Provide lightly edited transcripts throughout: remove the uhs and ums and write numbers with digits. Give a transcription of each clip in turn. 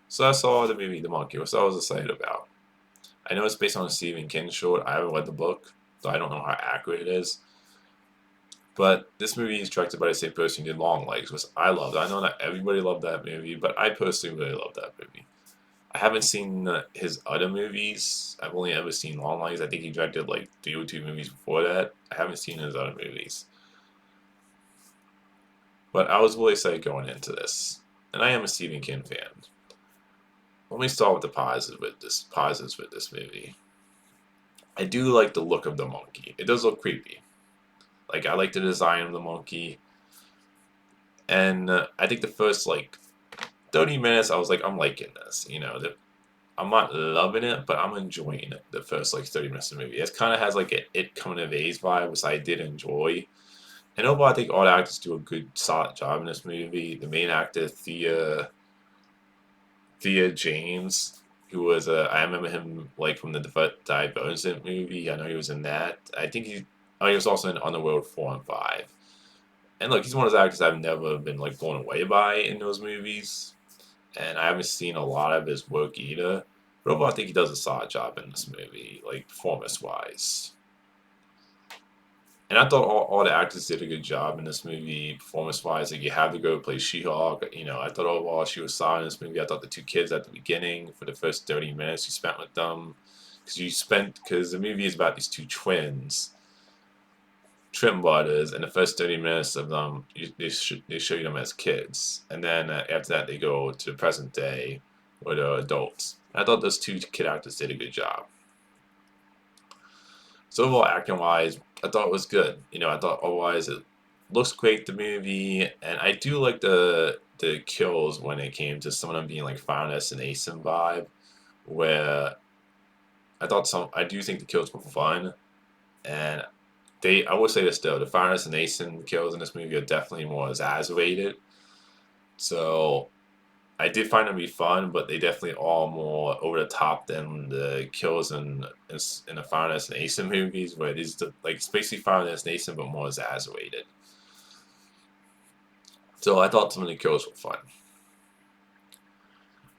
So I saw the movie The Monkey, which I was excited about. I know it's based on a Stephen King short. I haven't read the book, so I don't know how accurate it is. But this movie is directed by the same person who did Long Legs, which I loved. I know not everybody loved that movie, but I personally really loved that movie. I haven't seen his other movies. I've only ever seen Long Legs. I think he directed like 3 or 2 movies before that. I haven't seen his other movies. But I was really excited going into this. And I am a Stephen King fan. Let me start with the positives with this movie. I do like the look of the monkey. It does look creepy. Like I like the design of the monkey. And I think the first like 30 minutes I was like I'm liking this, I'm not loving it, but I'm enjoying it. The first like 30 minutes of the movie, it kind of has like an It Coming of Age vibe, which I did enjoy. And overall, I think all the actors do a good, solid job in this movie. The main actor, Thea James, who was I remember him like from the Divergent movie. I know he was in that. He was also in Underworld 4 and 5. And look, he's one of those actors I've never been like blown away by in those movies, and I haven't seen a lot of his work either. But overall, I think he does a solid job in this movie, like performance wise. And I thought all the actors did a good job in this movie, performance wise. Like you have the girl who plays She-Hulk. I thought overall she was solid in this movie. I thought the 2 kids at the beginning, for the first 30 minutes you spent with them, because the movie is about these 2 twins, twin brothers, and the first 30 minutes of them, they show you them as kids, and then after that they go to the present day where they're adults. I thought those 2 kid actors did a good job. So overall, acting wise, I thought it was good. I thought otherwise it looks great the movie, and I do like the kills when it came to some of them being like Final Destination vibe, where I do think the kills were fun, and I will say this though, the Final Destination kills in this movie are definitely more exaggerated. So I did find them to be fun, but they definitely are more over the top than the kills in the Final Destination movies, where it is like it's basically Final Destination but more exaggerated. So I thought some of the kills were fun.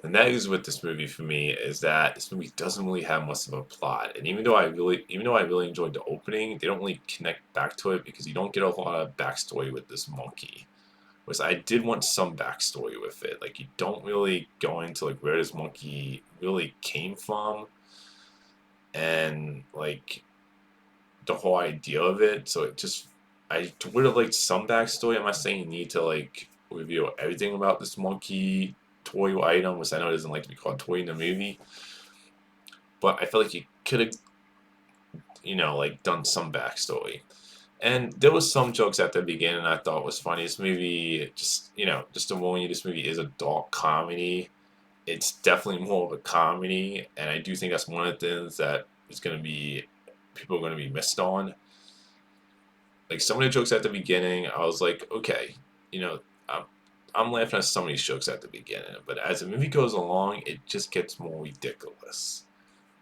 The negatives with this movie for me is that this movie doesn't really have much of a plot, and even though I really enjoyed the opening, they don't really connect back to it because you don't get a lot of backstory with this monkey. Was I did want some backstory with it. Like you don't really go into like where this monkey really came from and like the whole idea of it. So I would have liked some backstory. I'm not saying you need to like reveal everything about this monkey toy item, which I know doesn't like to be called toy in the movie. But I feel like you could have, like done some backstory. And there was some jokes at the beginning I thought was funny. This movie, just to warn you, this movie is a dark comedy. It's definitely more of a comedy, and I do think that's one of the things that is going to be people are going to be missed on. Like some of the jokes at the beginning, I was like, okay, you know, I'm, I'm laughing at some of these jokes at the beginning, but as the movie goes along, it just gets more ridiculous.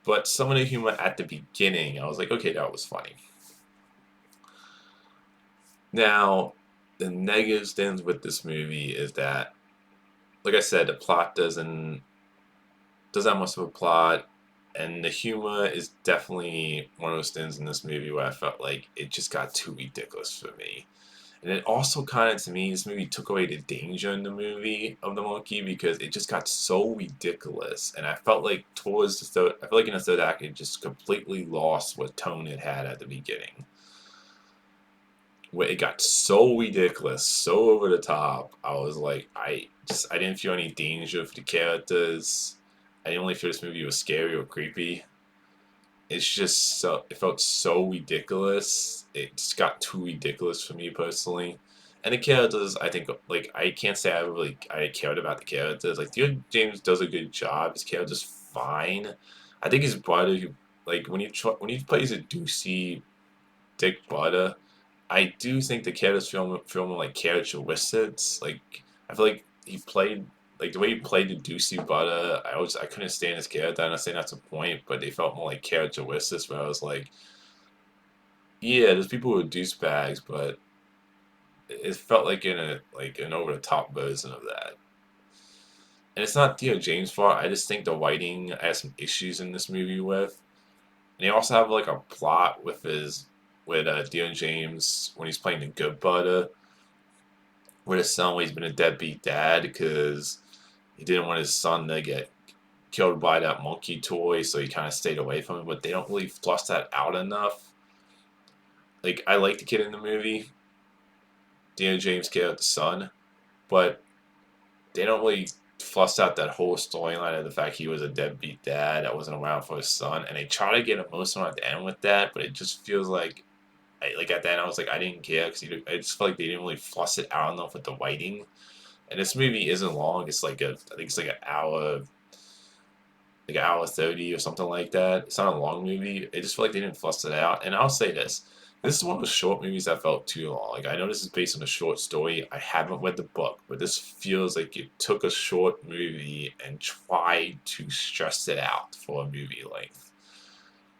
But some of the humor at the beginning, I was like, okay, that was funny. Now, the negative things with this movie is that, like I said, the plot doesn't have much of a plot, and the humor is definitely one of those things in this movie where I felt like it just got too ridiculous for me. And it also kind of, to me, this movie took away the danger in the movie of the monkey because it just got so ridiculous. And I felt like I feel like in the third act, it just completely lost what tone it had at the beginning. Where it got so ridiculous, so over the top. I was like, I didn't feel any danger for the characters. I didn't really feel this movie was scary or creepy. It felt so ridiculous. It just got too ridiculous for me personally. And the characters, I think, like I can't say I cared about the characters. Like Theo James does a good job. His character's fine. I think his brother, like when he plays a douchey Dick brother, I do think the characters feel more like characteristics. Like I feel like he played like the way he played the douchey brother. I couldn't stand his character. I'm not saying that's a point, but they felt more like characteristics. Where I was like, yeah, there's people who are douchebags, but it felt like in a like an over the top version of that. And it's not Theo James' fault. I just think the writing has some issues in this movie with. And they also have like a plot with Theo James when he's playing the Good Butter, where his son, he's been a deadbeat dad because he didn't want his son to get killed by that monkey toy, so he kind of stayed away from it. But they don't really flush that out enough. Like, I like the kid in the movie, Theo James kid with the son, but they don't really flush out that whole storyline of the fact he was a deadbeat dad that wasn't around for his son, and they try to get emotional at the end with that, but it just feels like, like at the end I was like, I didn't care because I just felt like they didn't really flush it out enough with the writing. And this movie isn't long; it's like I think it's like an hour 30 or something like that. It's not a long movie. I just feel like they didn't flush it out. And I'll say this is one of the short movies that felt too long. Like, I know this is based on a short story. I haven't read the book, but this feels like you took a short movie and tried to stress it out for a movie length.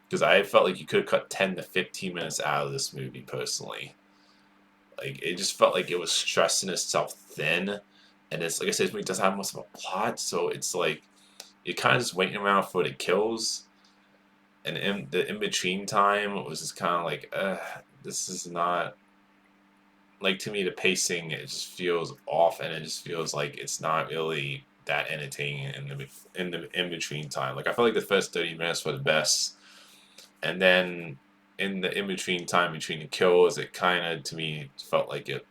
Because I felt like you could have cut 10 to 15 minutes out of this movie personally. Like, it just felt like it was stressing itself thin. And it's like I said, this movie doesn't have much of a plot, so it's like you're kind of just waiting around for the kills, and in the in between time was just kind of like, this is not, like, to me the pacing, it just feels off, and it just feels like it's not really that entertaining in the in between time. Like, I feel like the first 30 minutes were the best, and then in the in between time between the kills, it kind of to me felt like it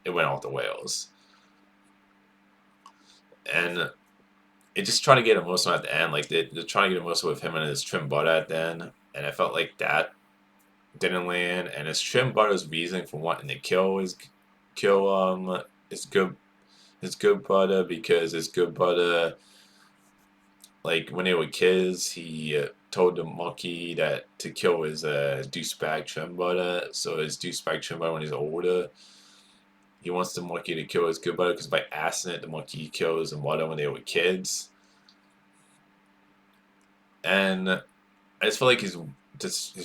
went off the rails, and it just trying to get emotional at the end. Like, they're trying to get emotional with him and his trim butter at the end, and I felt like that didn't land. And his trim butter's reasoning for wanting to kill his good butter, because his good butter, like, when they were kids, he told the monkey that to kill his douchebag trim butter. So his douchebag trim butter, when he's older, he wants the monkey to kill his good butter because by accident the monkey kills his mother when they were kids. And I just feel like his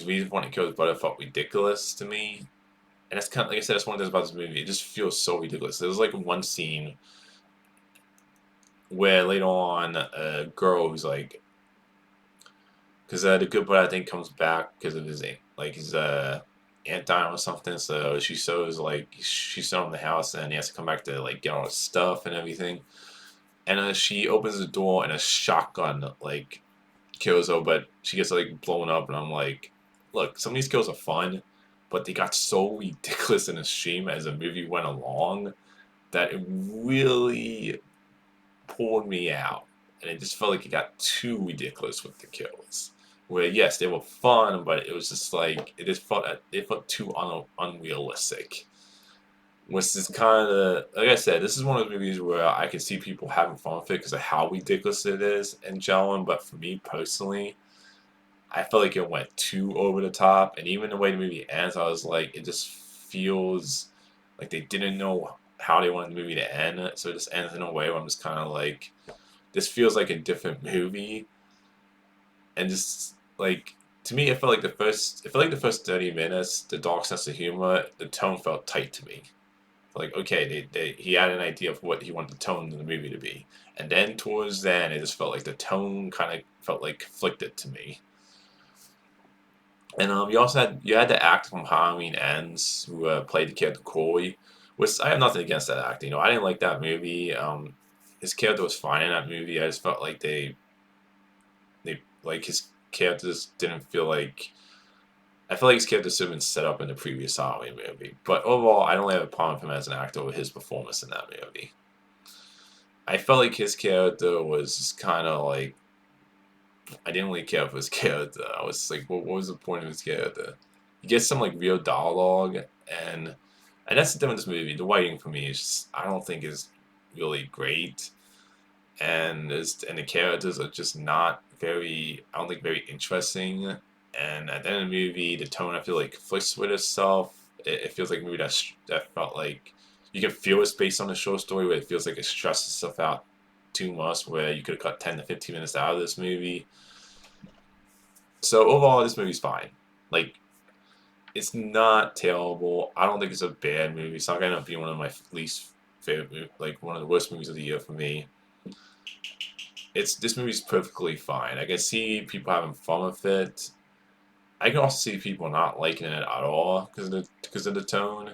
reason for wanting to kill his brother felt ridiculous to me. And that's kind of, like I said, that's one of the things about this movie. It just feels so ridiculous. There's like one scene where later on a girl who's like, because the good brother I think comes back because of his aunt dying or something. So she shows like she's still in the house and he has to come back to like get all his stuff and everything. And she opens the door and a shotgun like kills her, but she gets like blown up, and I'm like, look, some of these kills are fun, but they got so ridiculous in the stream as the movie went along that it really pulled me out, and it just felt like it got too ridiculous with the kills. Where yes, they were fun, but it was just like it felt too unrealistic. Which is kind of, like I said, this is one of the movies where I can see people having fun with it because of how ridiculous it is and gelling. But for me personally, I felt like it went too over the top, and even the way the movie ends, I was like, it just feels like they didn't know how they wanted the movie to end, so it just ends in a way where I'm just kind of like, this feels like a different movie, and just like to me, it felt like the first 30 minutes, the dark sense of humor, the tone felt tight to me. Like, okay, he had an idea of what he wanted the tone of the movie to be, and then towards then, it just felt like the tone kind of felt like conflicted to me. And you had the actor from Halloween Ends who played the character Corey, which I have nothing against that actor. I didn't like that movie. His character was fine in that movie. I just felt like they like his characters didn't feel like. I feel like his character should have been set up in the previous Halloween movie. But overall, I don't really have a problem with him as an actor with his performance in that movie. I felt like his character was just kind of like, I didn't really care for his character. I was like, what was the point of his character? He gets some like real dialogue, and that's the thing with this movie. The writing for me is just, I don't think is really great, and the characters are just not very, I don't think, very interesting. And at the end of the movie, the tone, I feel like, flicks with itself. It feels like a movie that felt like you can feel it's based on a short story, where it feels like it stresses itself out too much, where you could have cut 10 to 15 minutes out of this movie. So overall, this movie's fine. Like, it's not terrible. I don't think it's a bad movie. It's not gonna be one of my least favorite, like one of the worst movies of the year for me. this movie's perfectly fine. I can see people having fun with it. I can also see people not liking it at all because of the tone.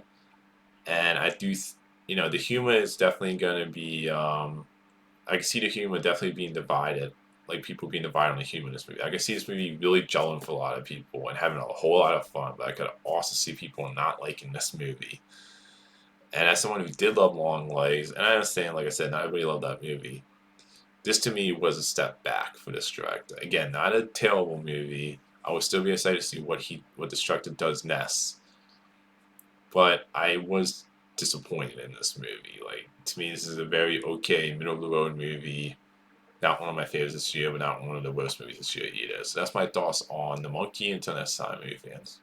And the humor is definitely going to be. I can see the humor definitely being divided, like people being divided on the humor in this movie. I can see this movie really gelling for a lot of people and having a whole lot of fun, but I could also see people not liking this movie. And as someone who did love Long Legs, and I understand, like I said, not everybody loved that movie. This to me was a step back for this director. Again, not a terrible movie. I would still be excited to see what this director does next. But I was disappointed in this movie. Like, to me, this is a very okay, middle of the road movie. Not one of my favorites this year, but not one of the worst movies this year either. So that's my thoughts on The Monkey. Until next time, movie fans.